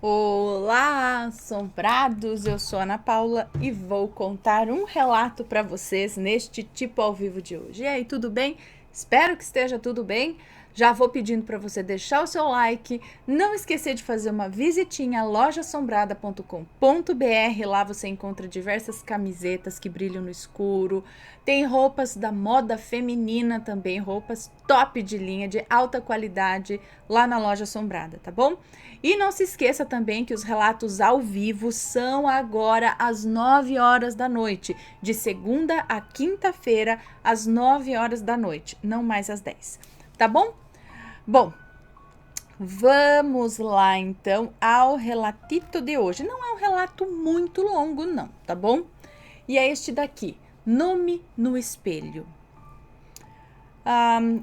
Olá, assombrados! Eu sou Ana Paula e vou contar um relato para vocês neste tipo ao vivo de hoje. E aí, tudo bem? Espero que esteja tudo bem. Já vou pedindo para você deixar o seu like, não esquecer de fazer uma visitinha lojassombrada.com.br. Lá você encontra diversas camisetas que brilham no escuro, tem roupas da moda feminina também, roupas top de linha, de alta qualidade lá na Loja Assombrada, tá bom? E não se esqueça também que os relatos ao vivo são agora às 9 horas da noite, de segunda a quinta-feira, às 9 horas da noite, não mais às 10, tá bom? Bom, vamos lá então ao relatito de hoje. Não é um relato muito longo, não, tá bom? E é este daqui, Nome no Espelho.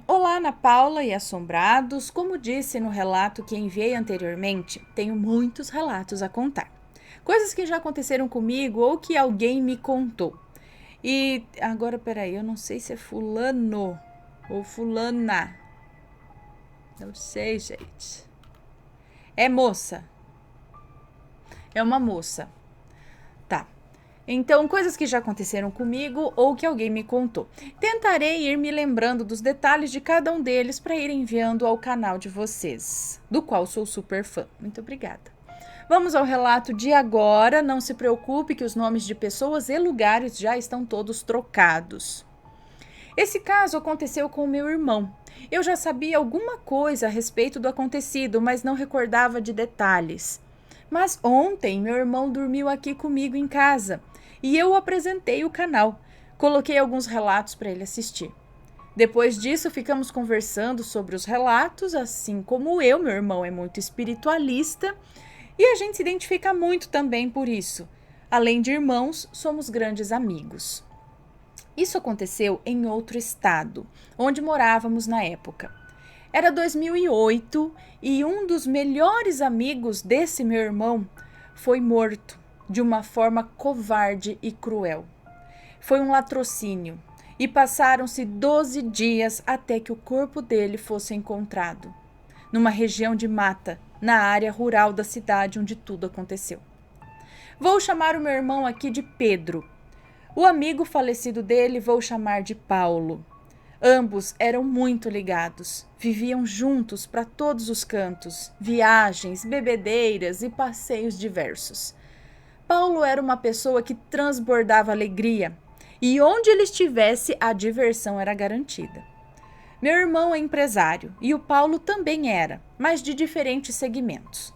Olá, Ana Paula e assombrados. Como disse no relato que enviei anteriormente, tenho muitos relatos a contar. Coisas que já aconteceram comigo ou que alguém me contou. E agora, peraí, eu não sei se é fulano ou fulana. Não sei, gente. É moça. É uma moça. Tá. Então, coisas que já aconteceram comigo ou que alguém me contou. Tentarei ir me lembrando dos detalhes de cada um deles para ir enviando ao canal de vocês, do qual sou super fã. Muito obrigada. Vamos ao relato de agora. Não se preocupe que os nomes de pessoas e lugares já estão todos trocados. Esse caso aconteceu com o meu irmão. Eu já sabia alguma coisa a respeito do acontecido, mas não recordava de detalhes. Mas ontem meu irmão dormiu aqui comigo em casa e eu apresentei o canal. Coloquei alguns relatos para ele assistir. Depois disso, ficamos conversando sobre os relatos, assim como eu, meu irmão é muito espiritualista e a gente se identifica muito também por isso. Além de irmãos, somos grandes amigos. Isso aconteceu em outro estado, onde morávamos na época. Era 2008 e um dos melhores amigos desse meu irmão foi morto de uma forma covarde e cruel. Foi um latrocínio e passaram-se 12 dias até que o corpo dele fosse encontrado, numa região de mata, na área rural da cidade onde tudo aconteceu. Vou chamar o meu irmão aqui de Pedro. O amigo falecido dele vou chamar de Paulo. Ambos eram muito ligados, viviam juntos para todos os cantos, viagens, bebedeiras e passeios diversos. Paulo era uma pessoa que transbordava alegria, e onde ele estivesse, a diversão era garantida. Meu irmão é empresário, e o Paulo também era, mas de diferentes segmentos.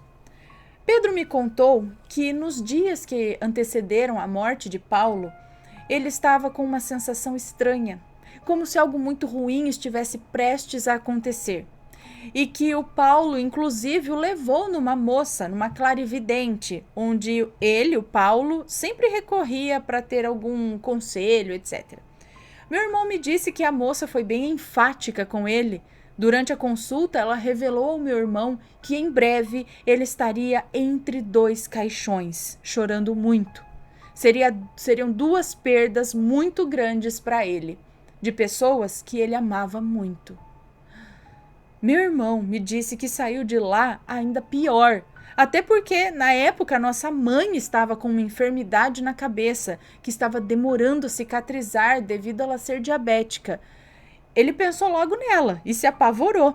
Pedro me contou que nos dias que antecederam a morte de Paulo, ele estava com uma sensação estranha, como se algo muito ruim estivesse prestes a acontecer. E que o Paulo, inclusive, o levou numa moça, numa clarividente, onde ele, o Paulo, sempre recorria para ter algum conselho, etc. Meu irmão me disse que a moça foi bem enfática com ele. Durante a consulta, ela revelou ao meu irmão que em breve ele estaria entre dois caixões, chorando muito. Seriam duas perdas muito grandes para ele, de pessoas que ele amava muito. Meu irmão me disse que saiu de lá ainda pior, até porque na época nossa mãe estava com uma enfermidade na cabeça que estava demorando a cicatrizar devido a ela ser diabética. Ele pensou logo nela e se apavorou.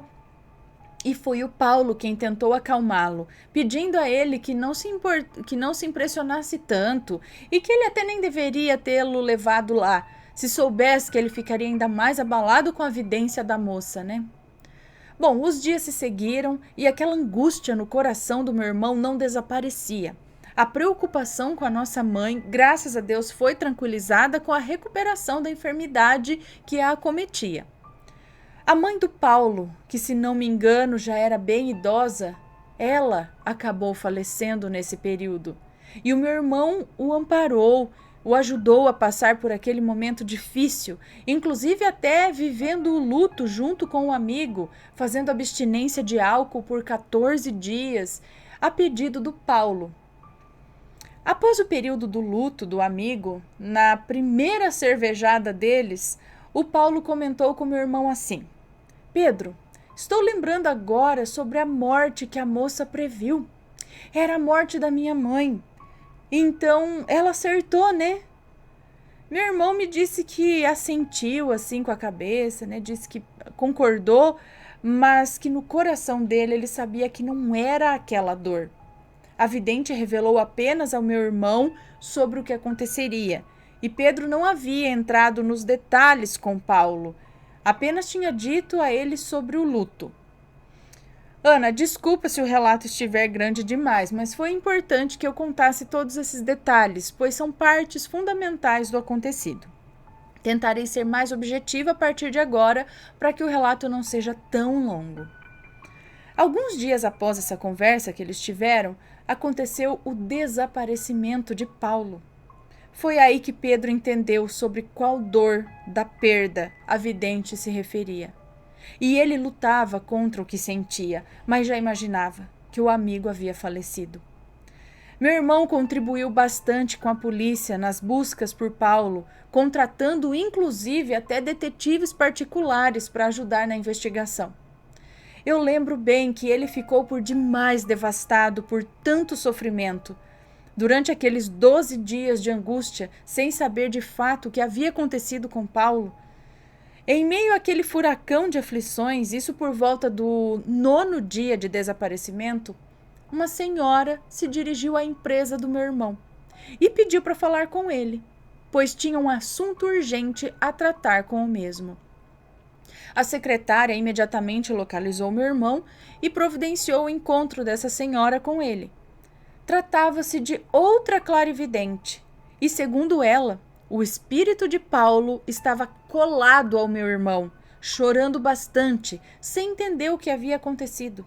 E foi o Paulo quem tentou acalmá-lo, pedindo a ele que não se impressionasse tanto e que ele até nem deveria tê-lo levado lá, se soubesse que ele ficaria ainda mais abalado com a vidência da moça, né? Bom, os dias se seguiram e aquela angústia no coração do meu irmão não desaparecia. A preocupação com a nossa mãe, graças a Deus, foi tranquilizada com a recuperação da enfermidade que a acometia. A mãe do Paulo, que se não me engano já era bem idosa, ela acabou falecendo nesse período. E o meu irmão o amparou, o ajudou a passar por aquele momento difícil, inclusive até vivendo o luto junto com o amigo, fazendo abstinência de álcool por 14 dias, a pedido do Paulo. Após o período do luto do amigo, na primeira cervejada deles, o Paulo comentou com meu irmão assim: Pedro, estou lembrando agora sobre a morte que a moça previu. Era a morte da minha mãe. Então, ela acertou, né? Meu irmão me disse que assentiu assim com a cabeça, né? Disse que concordou, mas que no coração dele ele sabia que não era aquela dor. A vidente revelou apenas ao meu irmão sobre o que aconteceria, e Pedro não havia entrado nos detalhes com Paulo, apenas tinha dito a ele sobre o luto. Ana, desculpa se o relato estiver grande demais, mas foi importante que eu contasse todos esses detalhes, pois são partes fundamentais do acontecido. Tentarei ser mais objetiva a partir de agora, para que o relato não seja tão longo. Alguns dias após essa conversa que eles tiveram, aconteceu o desaparecimento de Paulo. Foi aí que Pedro entendeu sobre qual dor da perda a vidente se referia. E ele lutava contra o que sentia, mas já imaginava que o amigo havia falecido. Meu irmão contribuiu bastante com a polícia nas buscas por Paulo, contratando inclusive até detetives particulares para ajudar na investigação. Eu lembro bem que ele ficou por demais devastado por tanto sofrimento. Durante aqueles 12 dias de angústia, sem saber de fato o que havia acontecido com Paulo, em meio àquele furacão de aflições, isso por volta do 9º dia de desaparecimento, uma senhora se dirigiu à empresa do meu irmão e pediu para falar com ele, pois tinha um assunto urgente a tratar com o mesmo. A secretária imediatamente localizou meu irmão e providenciou o encontro dessa senhora com ele. Tratava-se de outra clarividente e, segundo ela, o espírito de Paulo estava colado ao meu irmão, chorando bastante, sem entender o que havia acontecido,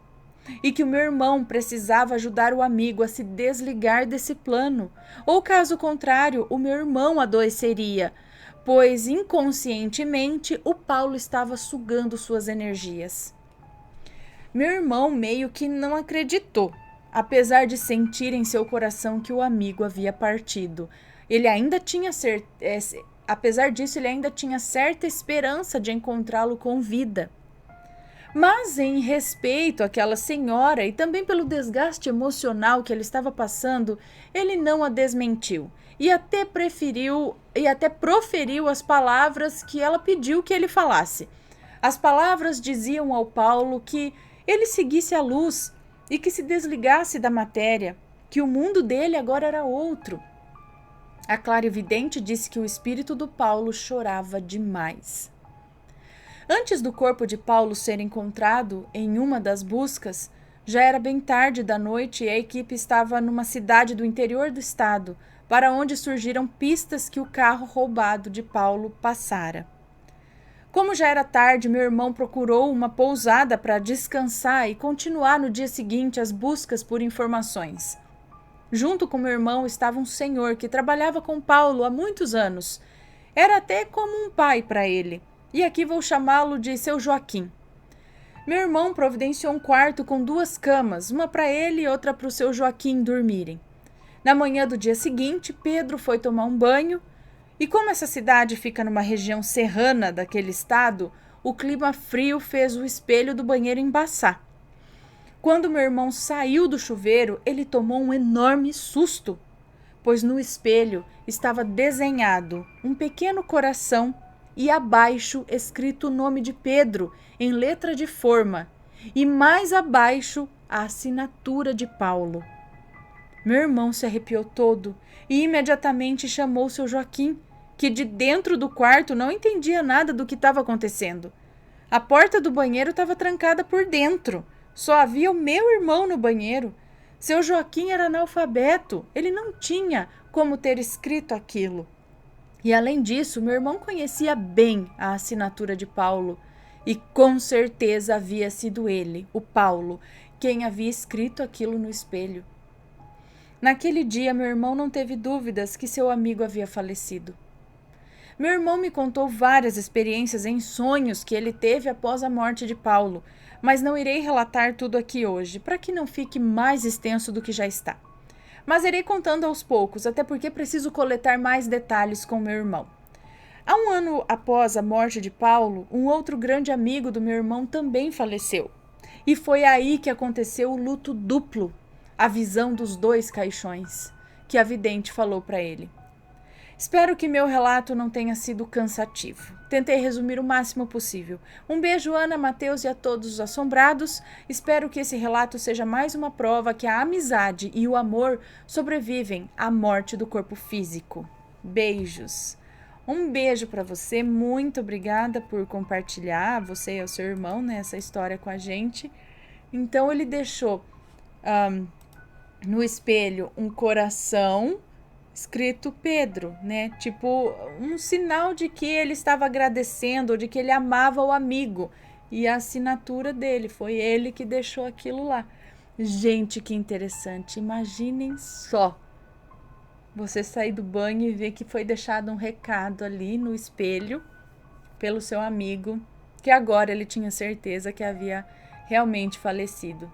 e que o meu irmão precisava ajudar o amigo a se desligar desse plano, ou caso contrário, o meu irmão adoeceria, pois inconscientemente o Paulo estava sugando suas energias. Meu irmão meio que não acreditou, apesar de sentir em seu coração que o amigo havia partido. Apesar disso, ele ainda tinha certa esperança de encontrá-lo com vida. Mas, em respeito àquela senhora e também pelo desgaste emocional que ele estava passando, ele não a desmentiu e até proferiu as palavras que ela pediu que ele falasse. As palavras diziam ao Paulo que ele seguisse a luz e que se desligasse da matéria, que o mundo dele agora era outro. A clarividente disse que o espírito do Paulo chorava demais. Antes do corpo de Paulo ser encontrado em uma das buscas, já era bem tarde da noite e a equipe estava numa cidade do interior do estado, para onde surgiram pistas que o carro roubado de Paulo passara. Como já era tarde, meu irmão procurou uma pousada para descansar e continuar no dia seguinte as buscas por informações. Junto com meu irmão estava um senhor que trabalhava com Paulo há muitos anos. Era até como um pai para ele, e aqui vou chamá-lo de seu Joaquim. Meu irmão providenciou um quarto com 2 camas, uma para ele e outra para o seu Joaquim dormirem. Na manhã do dia seguinte, Pedro foi tomar um banho, e como essa cidade fica numa região serrana daquele estado, o clima frio fez o espelho do banheiro embaçar. Quando meu irmão saiu do chuveiro, ele tomou um enorme susto, pois no espelho estava desenhado um pequeno coração e abaixo escrito o nome de Pedro em letra de forma e mais abaixo a assinatura de Paulo. Meu irmão se arrepiou todo e imediatamente chamou seu Joaquim, que de dentro do quarto não entendia nada do que estava acontecendo. A porta do banheiro estava trancada por dentro. Só havia o meu irmão no banheiro. Seu Joaquim era analfabeto. Ele não tinha como ter escrito aquilo. E além disso, meu irmão conhecia bem a assinatura de Paulo. E com certeza havia sido ele, o Paulo, quem havia escrito aquilo no espelho. Naquele dia, meu irmão não teve dúvidas que seu amigo havia falecido. Meu irmão me contou várias experiências em sonhos que ele teve após a morte de Paulo, mas não irei relatar tudo aqui hoje, para que não fique mais extenso do que já está. Mas irei contando aos poucos, até porque preciso coletar mais detalhes com meu irmão. Há 1 ano após a morte de Paulo, um outro grande amigo do meu irmão também faleceu. E foi aí que aconteceu o luto duplo. a visão dos 2 caixões que a vidente falou para ele. Espero que meu relato não tenha sido cansativo. Tentei resumir o máximo possível. Um beijo, Ana, Matheus e a todos os assombrados. Espero que esse relato seja mais uma prova que a amizade e o amor sobrevivem à morte do corpo físico. Beijos. Um beijo para você. Muito obrigada por compartilhar, você e o seu irmão, né, essa história com a gente. Então, ele deixou no espelho um coração escrito Pedro, né? Tipo, um sinal de que ele estava agradecendo, ou de que ele amava o amigo. E a assinatura dele, foi ele que deixou aquilo lá. Gente, que interessante. Imaginem só. Você sair do banho e ver que foi deixado um recado ali no espelho pelo seu amigo, que agora ele tinha certeza que havia realmente falecido.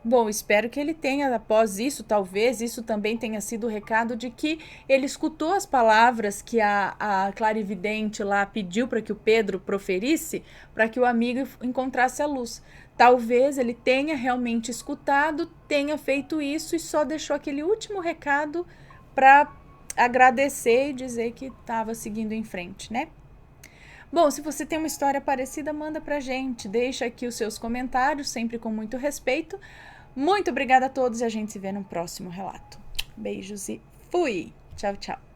Bom, espero que ele tenha, após isso, talvez isso também tenha sido o recado de que ele escutou as palavras que a clarividente lá pediu para que o Pedro proferisse, para que o amigo encontrasse a luz. Talvez ele tenha realmente escutado, tenha feito isso e só deixou aquele último recado para agradecer e dizer que estava seguindo em frente, né? Bom, se você tem uma história parecida, manda pra gente. Deixa aqui os seus comentários, sempre com muito respeito. Muito obrigada a todos e a gente se vê no próximo relato. Beijos e fui! Tchau, tchau!